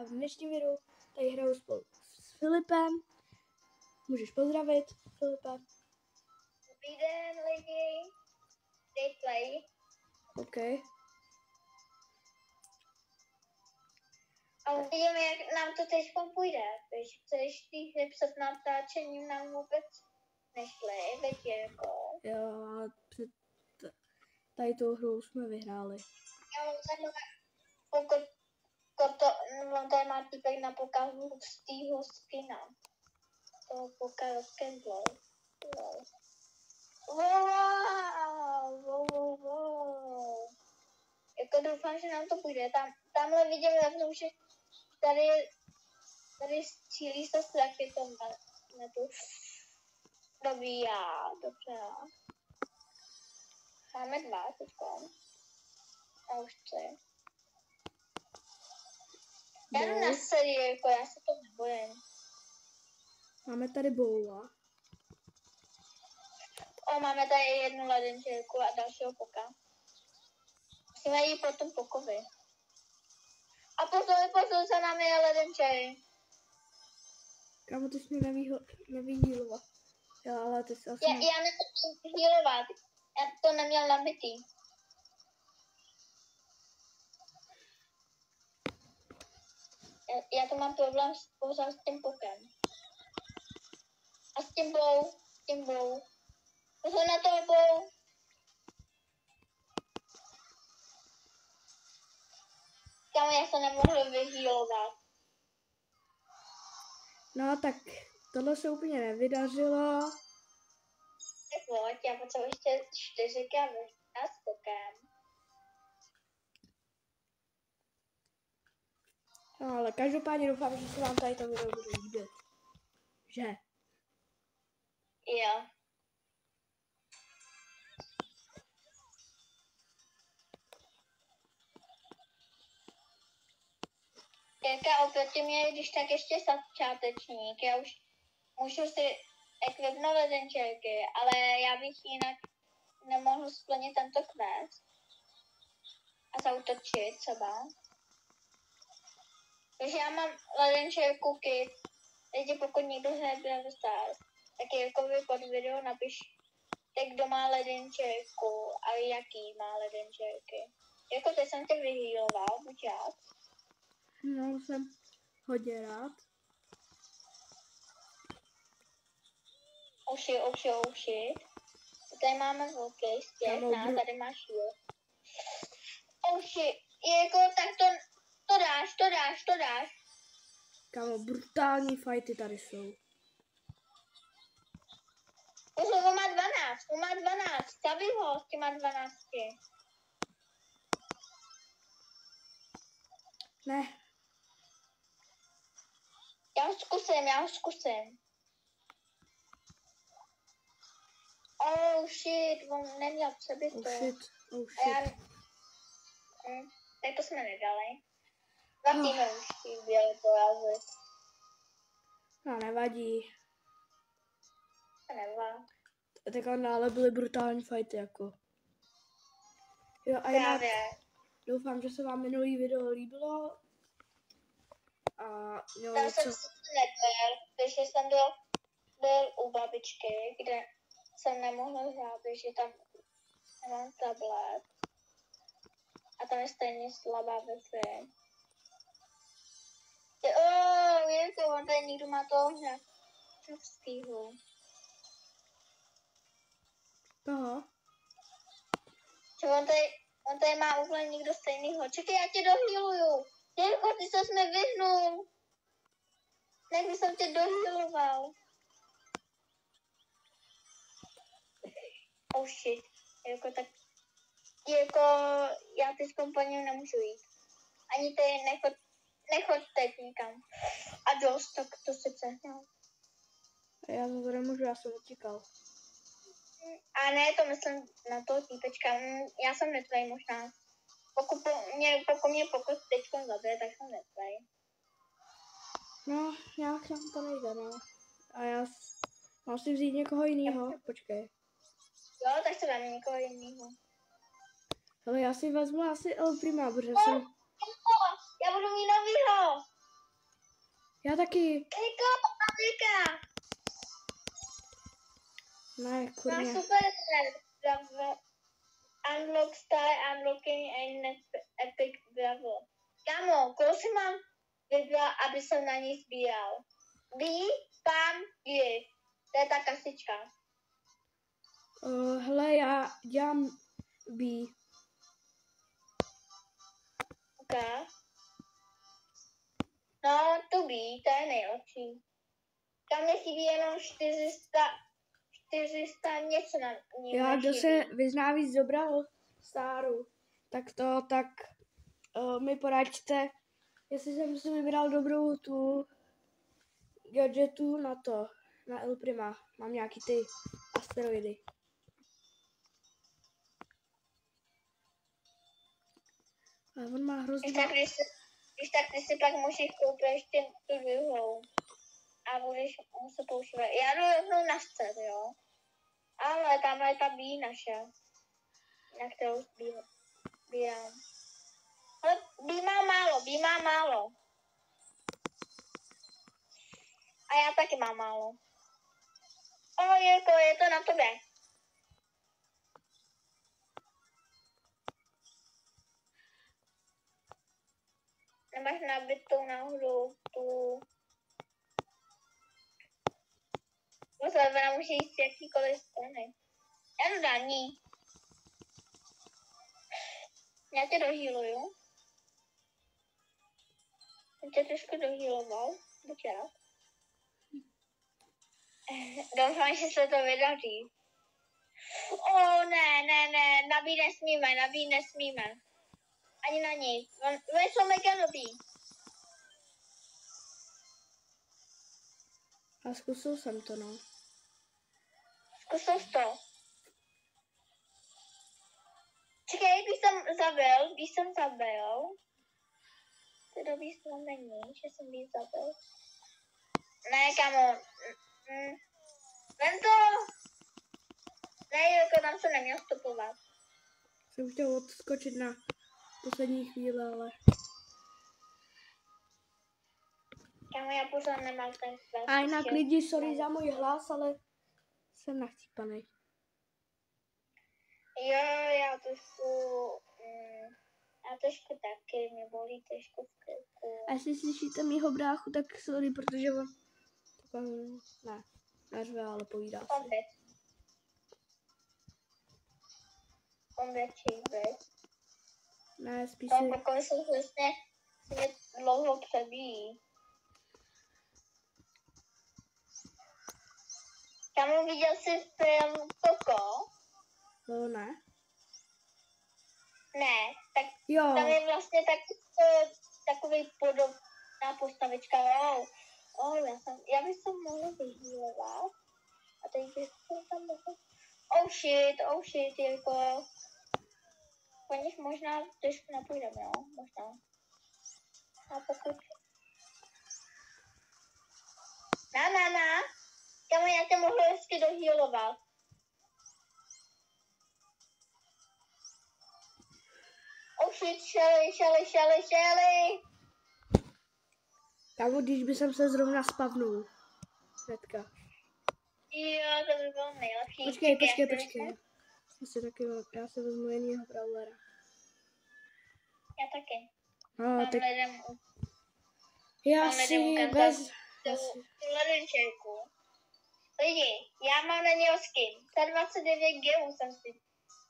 a v dnešním videu tady hraju spolu s Filipem. Můžeš pozdravit, Filipe. Dobrý den, lidi. Play. OK. A uvidíme, jak nám to teď půjde. Když chceš ty hry před natáčením nám vůbec nešly, veď jako. Jo, ale před tady tou hrou jsme vyhráli. Já mám zajímavé, pokud on tady má týpek na pokázu z týho skina. Toho pokázu Kendall. Wow. Jako doufám, že nám to půjde. Tamhle vidím levnou, že tady střílí se s raketou na tu. Dobíjá, dobře. Máme 2 teďko. A už 3. Já jdu na sérii, jako já se to nebojím. Máme tady boula. Máme tady jednu ledenčerku a dalšího poka. Musíme jít po tom pokovi. A pozor, za námi je ledenčej. Kámo, ty jsi mě neví healovat. Jo, ale ty jsi asi... Já nemůžu healovat. Já to neměl nabitý. Já to mám problém pořád s tím pokem. A s tím bow. Pozor na to bow. Kámo, já se nemohl vyhealovat. No tak tohle se úplně nevydařilo. Tak pojď, já potřebuji ještě 4 kamy a s pokem. No, ale každopádně doufám, že se vám tady to video bude líbit. Že? Jo. Jirka oproti mě, když tak ještě začátečník, já už můžu si ekvipnout ledenčerky, ale já bych jinak nemohl splnit tento quest a zautočit třeba. Takže já mám ledenčerku kit, takže pokud někdo hraje Brawl Stars, tak Jirkovi pod video napiš, kdo má ledenčerku a jaký má ledenčerky. Jako teď jsem tě vyhealoval, buď já. No, jsem hodně rád. Oh shit. Tady máme velký stěh, tady máš shield. Oh shit, jako tak to dáš. Kámo, brutální fighty tady jsou. Pozor, on má 12, zabij ho s těma 12. Ne. Já ho zkusím. Oh shit, on neměl přebyt to. Oh shit. Tak to jsme nedali. 2 týmy už chyběly porazit. No, nevadí. To nevadí. Tak ale byly brutální fighty, jako. Jo, a já doufám, že se vám minulý video líbilo. A jo, tam jsem si nebyl, protože jsem byl u babičky, kde jsem nemohl hrát, protože tam nemám tablet. A tam je stejně slabá Wi-Fi. Jirko, on tady někdo má toho hřavskýho. Toho? Že on tady má úplně někdo stejnýho. Čekaj, já tě dohealuju. Jirko, ty ses mi vyhnul. Jak bych jsem tě dohealoval. Oh shit. Jirko, já teď po něm nemůžu jít. Ani ty nechod teď nikam. A dost, tak to si přehnal. Já to nemůžu, já jsem utíkal. A ne, to myslím na toho týpečka. Já jsem netvej možná. Pokud mě pokus teďkom zabije, tak jsem netvej. No, nějak to nejde, no. A já mám si vzít někoho jiného. Počkej. Jo, tak se dáme někoho jiného. Ale já si vezmu asi El Prima, protože jsem... Já budu mít novýho. Já taky. Niko, Patrika! Ne, Mám kurně. super Bravo. Unlock Star, Unlocking and Epic Bravo. Kámo, koho si mám vybrat, aby jsem na ní sbíral? Pam, Gift. To je ta kasička. Hele, já dělám B. Ok. No, to B, to je nejlepší. Tam mě chybí jenom 400 něco na ní. Já, kdo se vyzná víc dobral Staru, tak mi poraďte, jestli jsem si vybral dobrou tu gadgetu na to, na El Prima. Mám nějaký ty asteroidy. Ale on má hrozně... Když tak ty si pak musíš koupit ještě tu druhou. A budeš muset používat. Já jdu rovnou na střed, jo. Ale tam je ta B naše. Na kterou sbírám. Ale B má málo. A já taky mám málo. Jirko, je to na tobě. Nemáš nabitou náhodou tu... Ona může jít z jakýkoliv strany. Já jdu na ní. Já tě dohýluju. Jsem tě trošku dohýloval. Buď rád. Doufám, že se to vydaří. Ne, nabí nesmíme. Ani na ní. Oni jsou mega dobrý. A zkusil jsem to, no. Zkusil jsi to. Čekaj, když jsem zabil. To dobrý snad není, že jsem jí zabil. Ne, kamo. Vem to. Ne, jako tam se neměl vstupovat. Jsem chtěl odskočit na poslední chvíli, ale... Kamo, já pořád nemám ten květ. A jinak lidi, sorry za můj hlas, ale jsem nachcípanej. Jo, já trošku taky, mě bolí trošku v krku. A jestli slyšíte mýho bráchu, tak sorry, protože on... Ne, neřve, ale povídá si. Konvětší, veď. Ne, spíš No, si... pokud jsem vlastně mě dlouho přebíjí. Kamu, viděl jsi film Coco? No, ne. Ne, tak Jo. tam je vlastně takový podobná postavička. Já bych se mohla vyhýlovat. A teď bych tam mohl... Oh shit, Jirko. Po nich možná trošku napůjdeme, jo? Možná. A pokud... Na. Kamu, já tě mohl hezky dohýlovat. Oh shit, Shelly. Kámo, když by jsem se zrovna spavnul. Hnedka. Jo, to by bylo nejlepší. Počkej. Já si vezmu jinýho brawlera. Já taky. No, tak... Lidem, Já si bez... tu ledenčejku. Lidi, já mám na něho skin. Za 29 gemů jsem si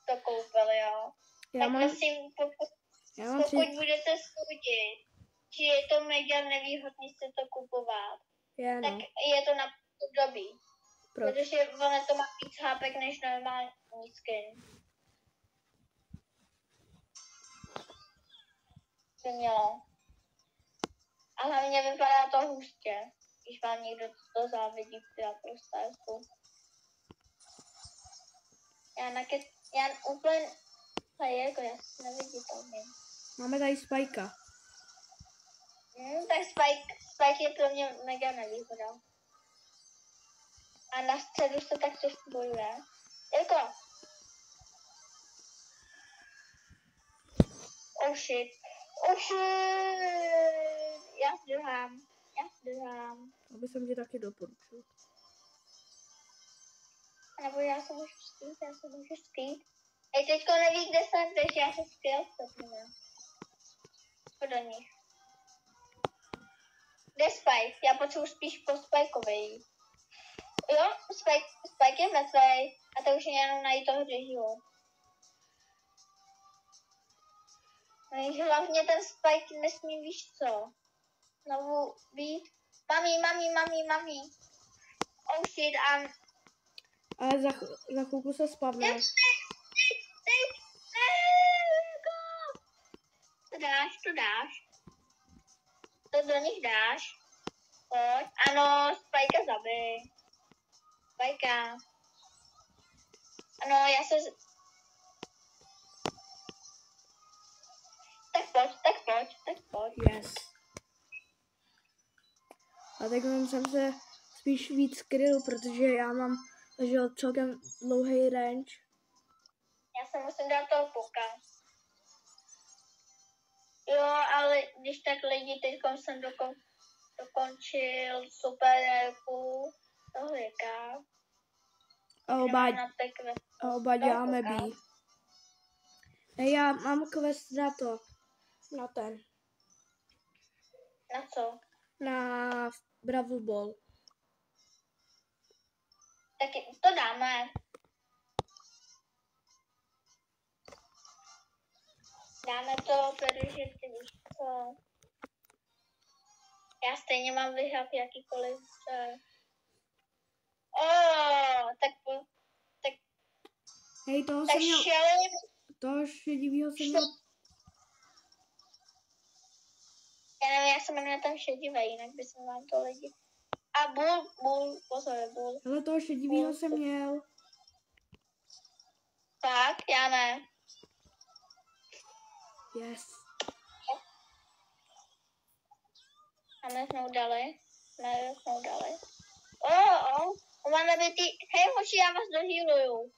to koupil, jo. Tak prosím, pokud budete soudit, že je to mega nevýhodný si to kupovat, tak je to na období. Protože ono to má víc hápek než normální skin. To mělo. A hlavně vypadá to hustě, když vám někdo to závidí pro Starsku. Já úplně... Jako já si neviditelný. Máme tady Spikea. Tak Spike je pro mě mega nevýhoda. A na středu se tak trošku bojuje. Jako. Oh shit. Já zdrhám. Dám. Aby jsem ti taky doporučil. Nebo já se můžu skýt. Ej, teďko neví, kde jsem, takže já se skýl stopnu. Do nich. Kde Spike? Já potřebuji spíš po Spikeovi. Jo, Spike je mrtvej. A to už je jenom najít toho řežího. No, hlavně ten Spike nesmí, víš co? Znovu být. Mami. Oh shit, Ale za chvilku se spavne. To dáš. To do nich dáš. Pojď. Ano, Spajka zabij. Spajka. Ano, já se... Tak pojď. Yes. A tak jsem se spíš víc skryl, protože já mám celkem dlouhý range. Já se musím dát toho puka. Jo, ale když tak lidi, teď jsem dokončil superku toho věka. A oba děláme B. Já mám quest na to. Na ten. Na co? Na Bravo Ball. Tak to dáme. Dáme to, protože ty víš co. Já stejně mám vyhrát jakýkoliv. Tak Hej, toho šedivýho jsem měl. Já nevím, jak se jmenuje ten šedivý, jinak bychom vám to lidi. A Bull, pozor, Bull. Ale toho šedivýho jsem měl. Tak, já ne. Yes. A my jsme dali. Máme být hej hoši, já vás dohýluju.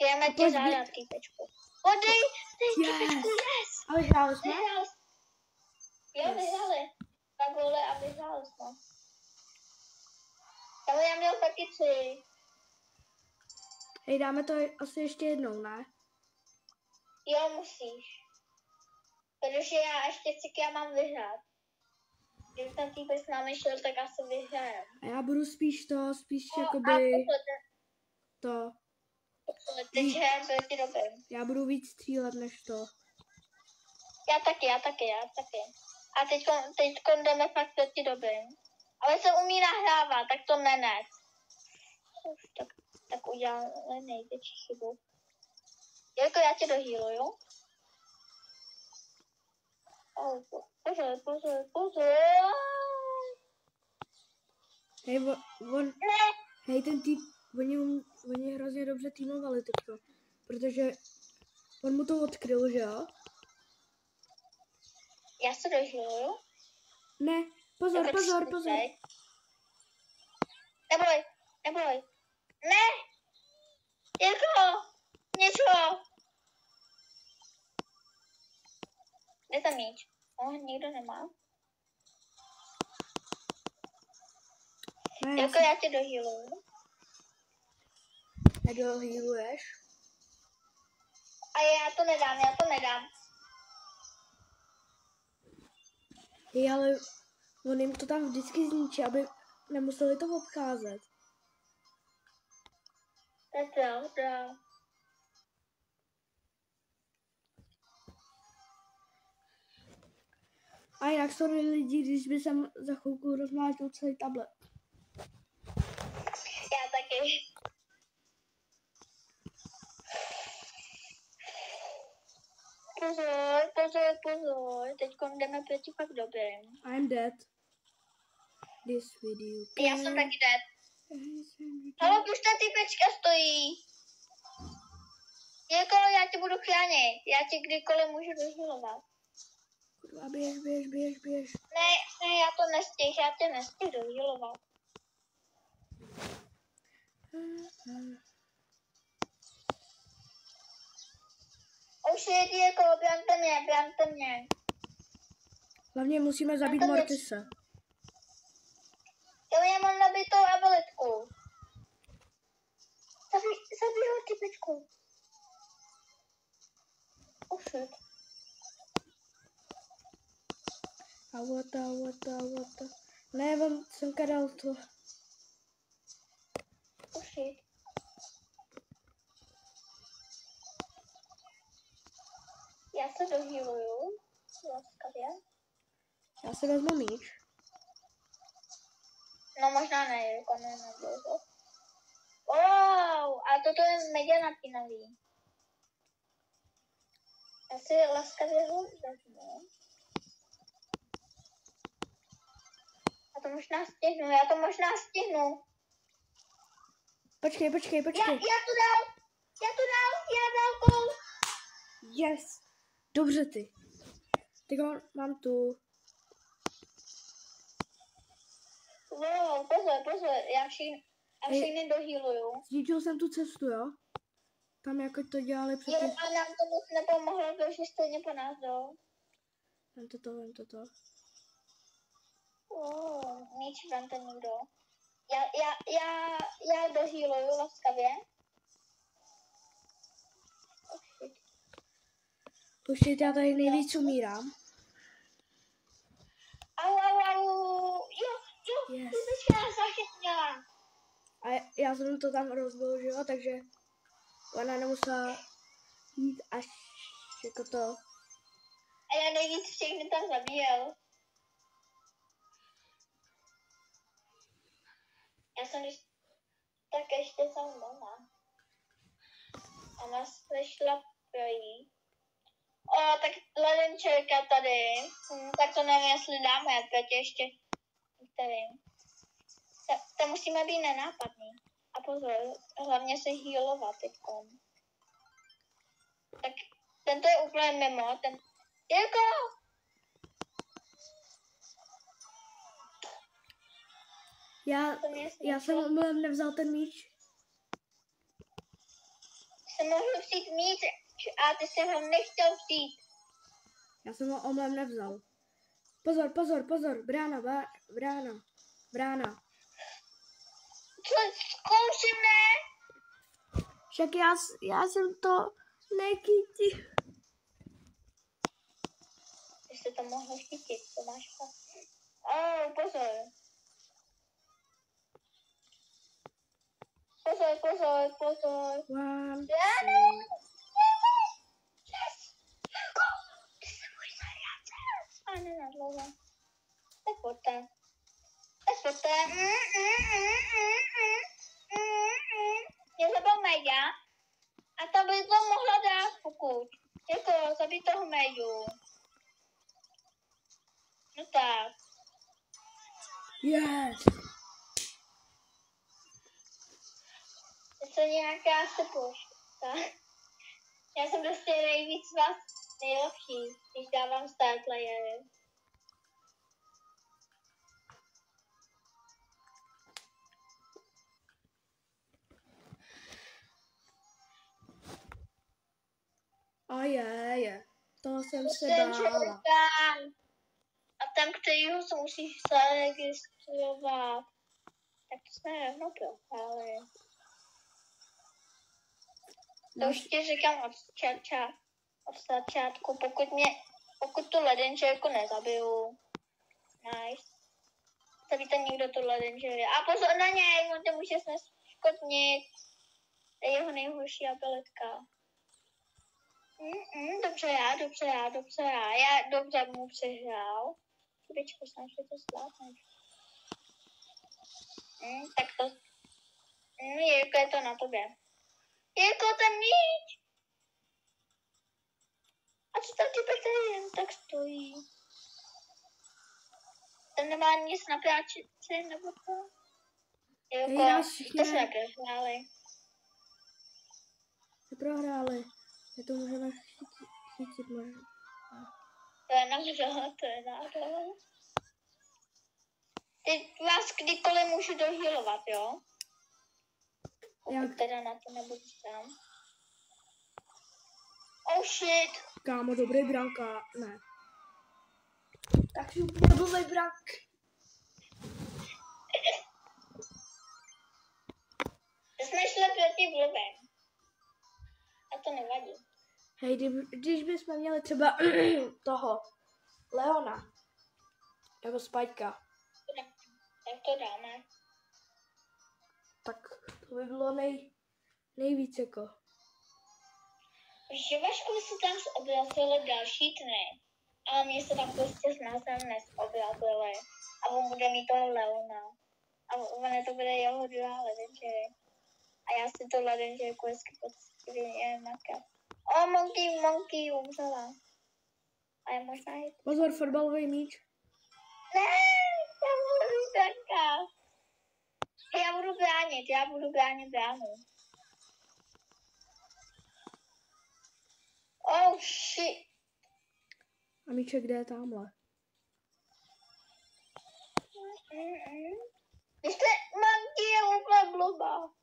Jdeme tě zádat, týpečku. Podej, týpečku, yes. A vyhráli jsme? Jo, vyhráli. 2 góly a vyhráli jsme. Ale já měl taky 3. Hej, dáme to asi ještě jednou, ne? Jo, musíš. Protože já mám vyhrát. Kdyby ten týpek s námi šel, tak asi vyhrajem. A já budu spíš jakoby... To. Teď hrajeme proti dobrým. Já budu víc střílet než to. Já taky. A teď jdeme fakt proti dobrým. Ale se umí nahrávat, tak to nenet. Tak udělám největší chybu. Jako já tě dohýluju. Pozor. Hej, ten typ, oni hrozně dobře týmovali teďko, protože on mu to odkryl, že jo? Já se dohýluju. Ne, pozor. Neboj. Ne! Jako, něco. Kde tam míč? Nikdo nemá. Ne, jako já tě dohýluju. Nedohýluješ? A já to nedám. Hej, ale on jim to tam vždycky zničí, aby nemuseli to obcházet. Tak jo. A jinak sorry lidi, když by jsem za chvilku rozmlátil celý tablet. Já taky. Pozor. Teďko jdeme proti fakt dobrým. I'm dead. This video. Já jsem taky dead. Ale už ta typečka stojí. Jako já tě budu chránit. Já tě kdykoliv můžu dohýlovat. Kurva, běž. Ne, já tě nestih dohýlovat. Už je jako, brante mě. Hlavně musíme zabít to věc- Mortise. Jo, já mám nabitou abilitku. Zabij ho, typečku. Oh shit. A what. Ne, on jsem kadal to. Oh shit. Já se dohýluju. Laskavě. Já si vezmu míč. No možná ne, jako ne, nebylo to. Wow, a toto je mega napínavý. Já si laskavě ho vezmu. Já to možná stihnu. Počkej. Já to dal gol. Yes. Dobře ty. Teď ho mám tu. Wow, pozor, já všechny dohýluju. Zničil jsem tu cestu, jo? Tam jako to dělali Jo, předtím. a nám to moc nepomohlo, protože stejně po nás jdou. Vem to. Míč vám to někdo. Já dohýluju laskavě. Počkejte, já tady nejvíc umírám. Au. Jo, Yes. ty jsi nás zachytila. A já jsem to tam rozbil, že jo, takže ona nemusela jít až jako to. A já nejvíc všechny tam zabíjel. Já jsem tak ještě jsem doma. A nás sešla projít. O, tak ledenčelka tady. Tak to nevím, jestli dáme, teď ještě některým. To musíme být nenápadný. A pozor, hlavně se healovat teďkom. Tak tento je úplně mimo, ten... Jirko! Já jsem omylem nevzal ten míč. Jsem mohl vzít míč a ty jsi ho nechtěl vzít. Já jsem ho omylem nevzal. Pozor, brána. Co, zkouším, ne? Však já jsem to nechytil. Ty jsi to mohl chytit, to máš fakt. Pozor. One, Já two. ne. Yes. Ty jsi můj zajatec. A ne na dlouho. Tak pojďte. Mě zabil Mega. A ta by to mohla dát, pokud. Jako, zabít toho Megu. No tak. Yes. Je to nějaká sepošta. Já jsem prostě nejvíc z vás nejlepší, když dávám start playery. A je. Toho jsem se Ten bála. člověk. A tam, kterýho se musíš zaregistrovat. Tak to jsme rovnou prohráli. To už ti říkám od začátku, pokud tu ledenčerku nezabiju. Nice. Zabijte někdo tu ledenčeru. A pozor na něj, on to může zneškodnit. To je jeho nejhorší abilitka. Dobře já dobře mu přehrál. Chvíličku, snad, že to zvládneš. Tak to... Jirko, je to na tobě. Jirko, ten míč! A co tam typek tady jen tak stojí? Ten nemá nic na práčici, nebo to? Jirko, to jsme neprohráli. Neprohráli. My to můžeme chytit možná. To je nádherné. Teď vás kdykoliv můžu dohýlovat, jo? Pokud teda na to nebudu sám. Oh shit! Kámo, dobrý branka. Ne. Tak si úplně blbej brak. Jsme šli proti blbem. A to nevadí. Hej, když bychom měli třeba toho Leona. Nebo Spajka. Tak to dáme. Tak to by bylo nejvíc jako. Víš, že Vašku se tam zobrazily další tmy. Ale mě se tam prostě s názvem nezobrazily. A on bude mít toho Leona. A ono to bude jeho druhá ledenčery. A já si to ledenčerku hezky poctivě makám. O, Monkey umřela. A je možná jít. Pozor, fotbalový míč. Ne, já budu taká. Já budu bránit bránu. Oh shit. A míček kde je tamhle? Vy jste, Monkey je úplně blbá.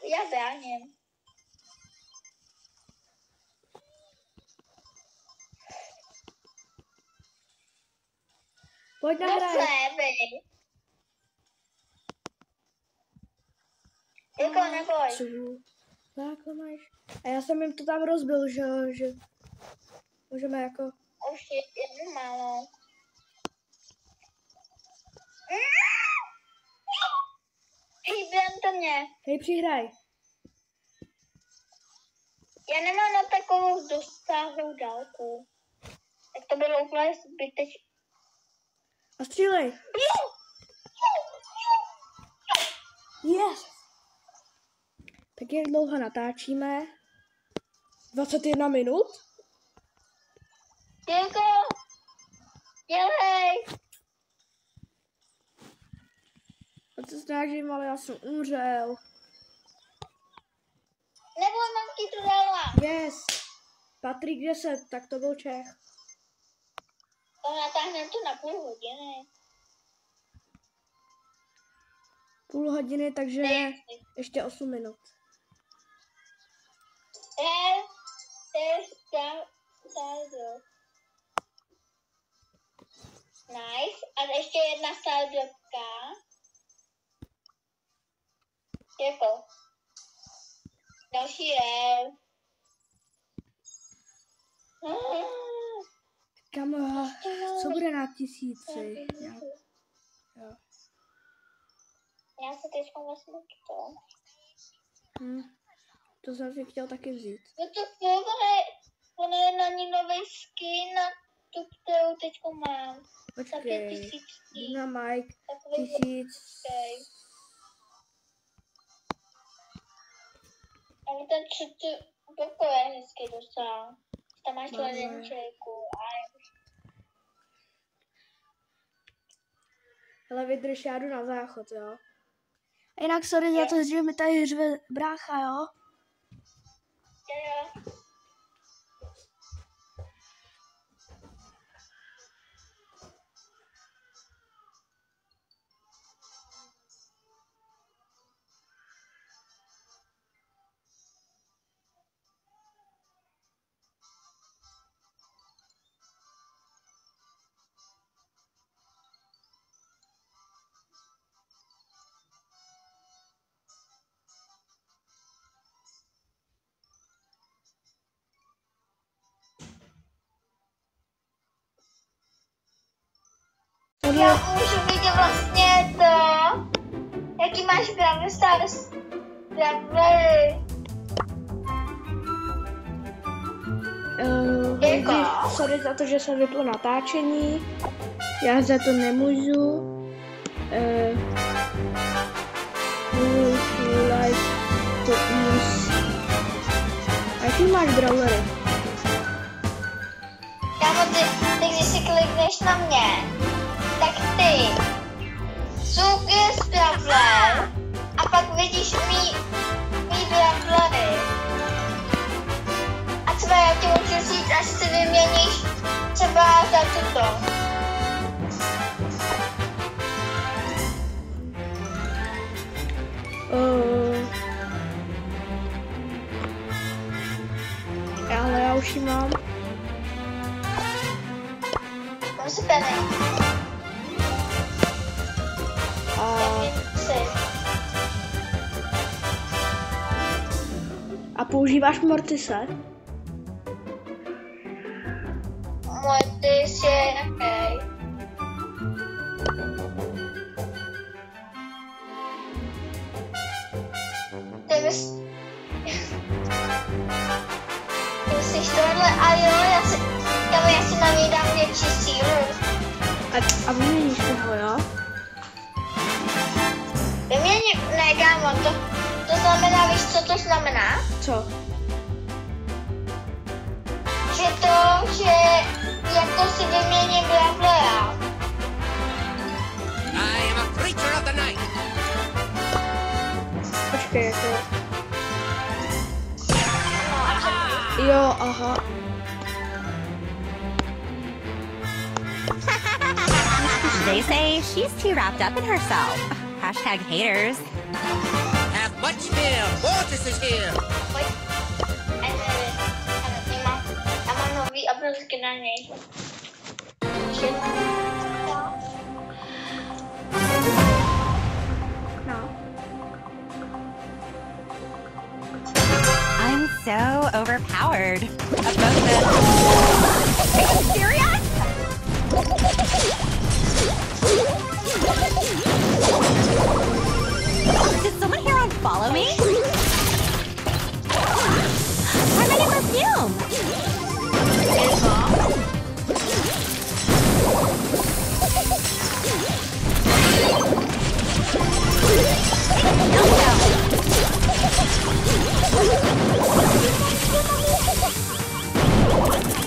Já bráním. Pojď na hraje. Jako neboj. Takhle máš. A já jsem jim to tam rozbil, že můžeme jako... Už je jedno málo. Hýbem to mě. Hej, přihraj. Já nemám na takovou dosáhlou dálku. Tak to bylo úplně zbytečné. A střílej. Yes. Tak jak dlouho natáčíme? 21 minut? Děko! Dělej! Já se snažím, ale já jsem umřel. Neboj, Monkey to dala. Yes. Patrik 10, tak to byl Čech. To natáhneme to na půl hodiny. Půl hodiny, takže ještě 8 minut. Nice. A ještě jedna saldovka. Jako. Další je. Kamo, co bude na 1000? Jo. Já se teď vlastně to. To jsem si chtěl taky vzít. No to funguje. Ono je na ní nový skin na tu, kterou teď mám. Počkej. Na Mike 1000. Ale ten čtvrtý je hezký docela. Tam máš tu ledenčejku. Hele, vydrž, já jdu na záchod, jo. A jinak sorry za to, že mi tady řve brácha, jo. Jo. Já můžu vidět vlastně to, jaký máš Brawl Stars. Sorry za to, že jsem vypl natáčení. Já za to nemůžu. Like to use. A jaký máš brawlery? Ty když si klikneš na mě, tak ty Zuky z Brawler a pak vidíš mý Brawlery. A třeba já ti můžu říct, až si vyměníš třeba za tuto. Ale já už ji mám. si Penny. A používáš Mortise? Mortis je jaký? Ty myslíš tohle? A jo, já si na něj dám větší sílu. A vyměníš toho, jo? Ne, kámo, to znamená, víš, co to znamená? Co? Že jako si vyměním Bravlera. I am a creature of the night. Počkej, jako... Jo, aha. They say she's too wrapped up in herself. Hashtag haters. Have much fear. Mortis is here. Pojď. Já mám nový obrovský na něj. No. I'm so overpowered. Are you serious? Did someone here unfollow me? I'm in perfume.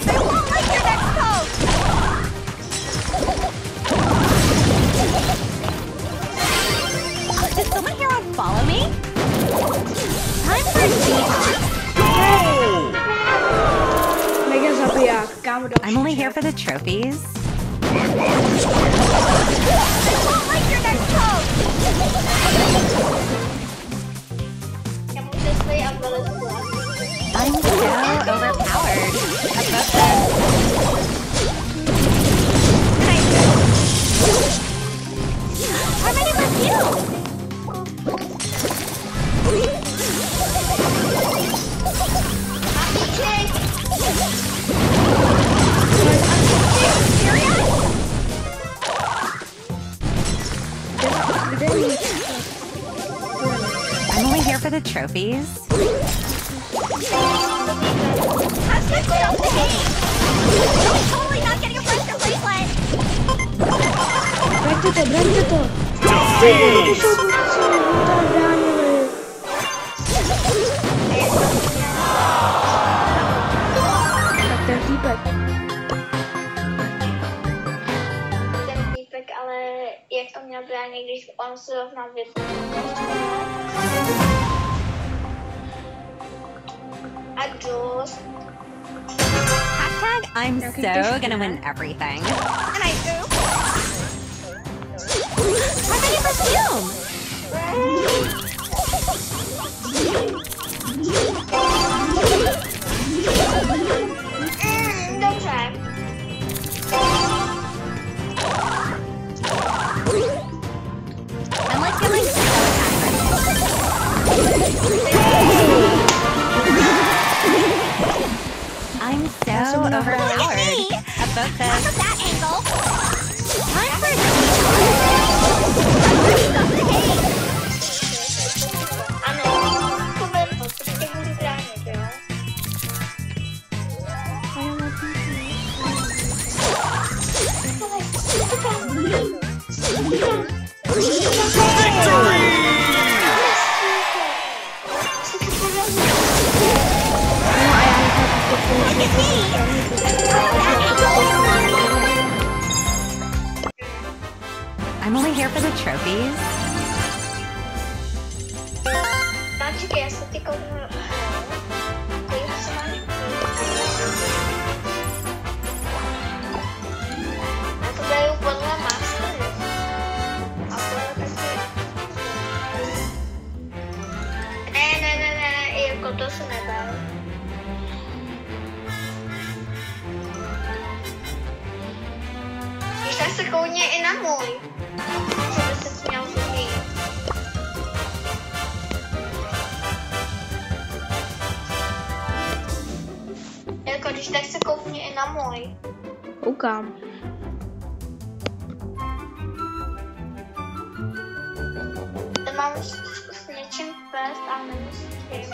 I won't like your next post. Did someone here unfollow me? Time for a detox. Mega zabiják, kámo, další. I'm only here for the trophies. Já můžu svůj abilitu. I'm so overpowered. Above that. I'm ready for you. I'm only here for the trophies. Hashtag self the game. I'm totally not getting a pressure bracelet. Braňte to. Tak ten týpek. Ten týpek, ale jak to měl bránit, když on se rovná a Jules. Hashtag I'm so gonna win everything. And I do. I'm ready for perfume. Dobře. I'm like feeling so I'm so overpowered. About this. That angle. Time for Ano, to bude prostě budu bránit, jo? I'm only here for the trophies. Počkej, já se ty kouknu. Já to daju podle mastery. A podle taky... Ne, jako to se nedá. tak se koukně i na můj. Co by se směl změnit. Jako když tak se koukně i na můj. Koukám. To mám s něčím pést, ale nevím s čím.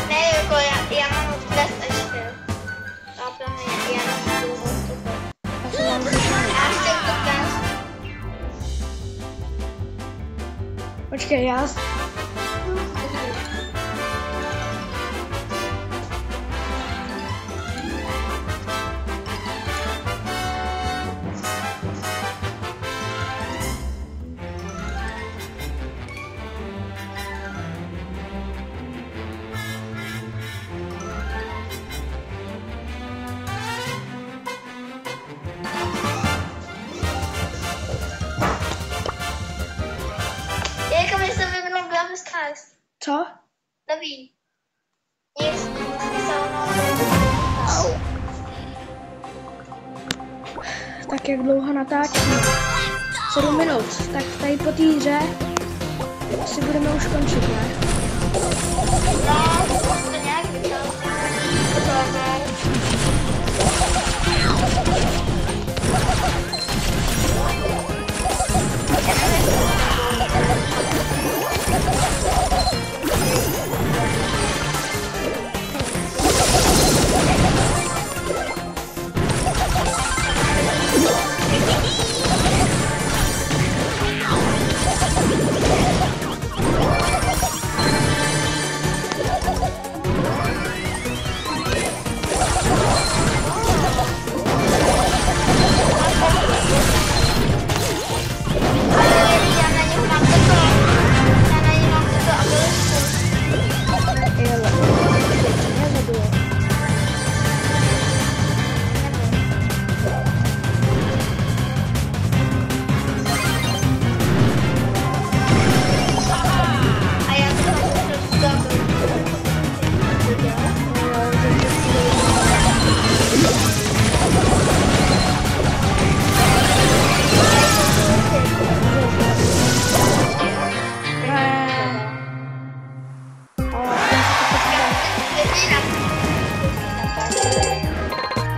Ne, jako já mám pést ještě. Já nemám důvod. Já chci to pést. Počkej, já... Jako mi se vyvinul Brawl Stars. Co? Nový. Nic, Tak jak dlouho natáčíme? 7 minut. Tak tady po té hře si budeme už končit, ne? No, to nějak vyšel.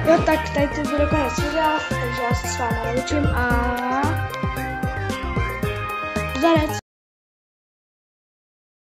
Jo, tak tady to bude konec videa, takže já se s vámi loučím a... Zarec!